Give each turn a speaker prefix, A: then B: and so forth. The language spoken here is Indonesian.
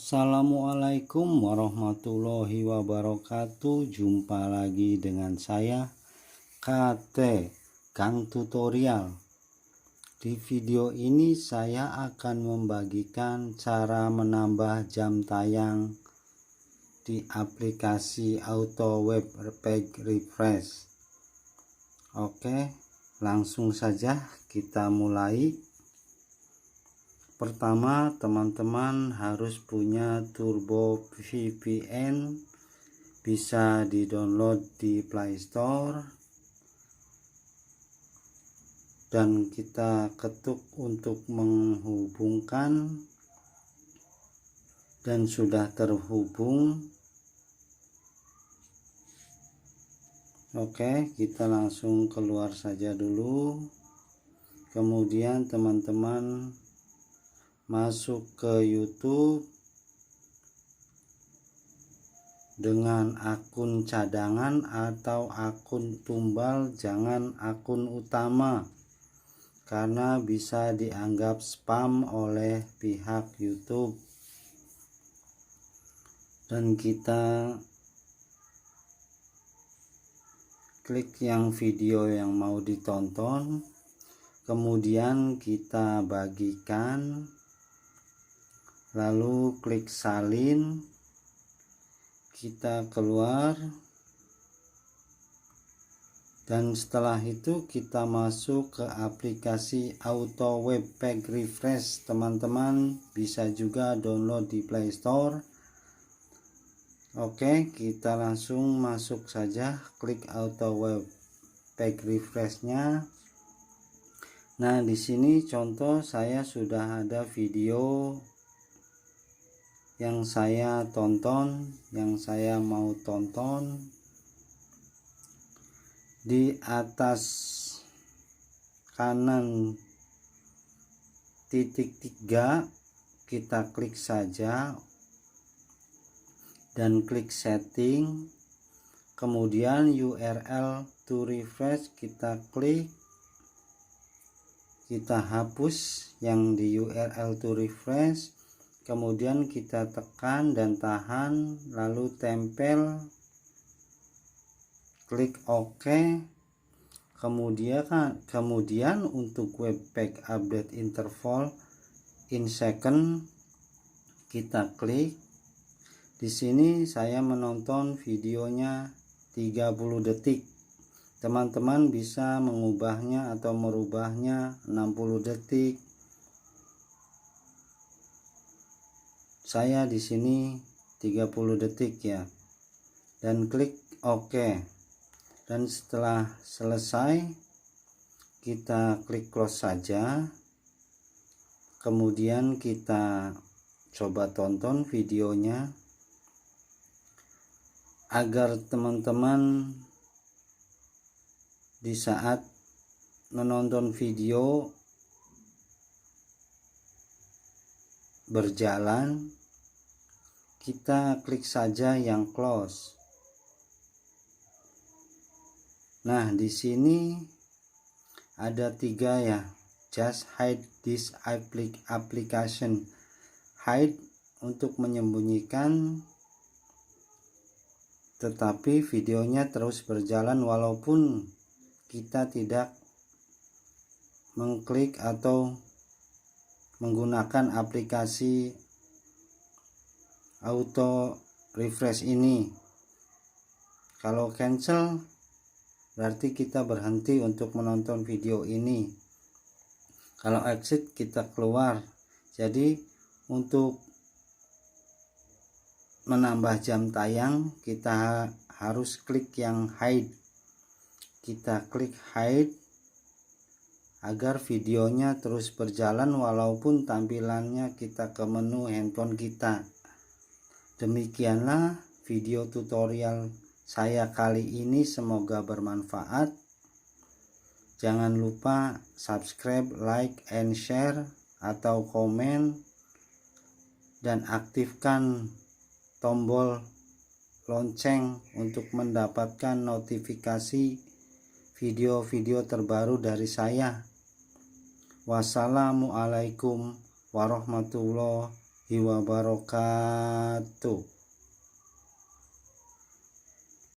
A: Assalamualaikum warahmatullahi wabarakatuh. Jumpa lagi dengan saya KT Kang Tutorial. Di video ini saya akan membagikan cara menambah jam tayang di aplikasi Auto Web Page Refresh. Oke, langsung saja kita mulai. Pertama, teman-teman harus punya Turbo VPN, bisa di-download di Play Store, dan kita ketuk untuk menghubungkan, dan sudah terhubung. Oke, kita langsung keluar saja dulu. Kemudian teman-teman masuk ke YouTube dengan akun cadangan atau akun tumbal, jangan akun utama karena bisa dianggap spam oleh pihak YouTube. Dan kita klik yang video yang mau ditonton, kemudian kita bagikan, lalu klik salin, kita keluar, dan setelah itu kita masuk ke aplikasi Auto Web Page Refresh. Teman-teman bisa juga download di Play Store. Oke, kita langsung masuk saja, klik Auto Web Page Refresh-nya. Nah, di sini contoh saya sudah ada video yang saya tonton, yang saya mau tonton. Di atas kanan titik 3 kita klik saja dan klik setting, kemudian URL to refresh kita klik, kita hapus yang di URL to refresh, kemudian kita tekan dan tahan, lalu tempel, klik OK. Kemudian untuk web page update interval in second kita klik. Di sini saya menonton videonya 30 detik. Teman-teman bisa mengubahnya atau merubahnya 60 detik. Saya di sini 30 detik ya, dan klik OK. Dan setelah selesai kita klik close saja, kemudian kita coba tonton videonya agar teman-teman di saat menonton video berjalan, kita klik saja yang close. Nah, di sini ada 3 ya. Just hide this application. Hide untuk menyembunyikan, tetapi videonya terus berjalan walaupun kita tidak mengklik atau menggunakan aplikasi Auto Refresh ini. Kalau cancel berarti kita berhenti untuk menonton video ini. Kalau exit kita keluar. Jadi untuk menambah jam tayang kita harus klik yang hide. Kita klik hide agar videonya terus berjalan walaupun tampilannya kita ke menu handphone kita. Demikianlah video tutorial saya kali ini, semoga bermanfaat. Jangan lupa subscribe, like, and share atau komen, dan aktifkan tombol lonceng untuk mendapatkan notifikasi video-video terbaru dari saya. Wassalamualaikum warahmatullahi wabarakatuh.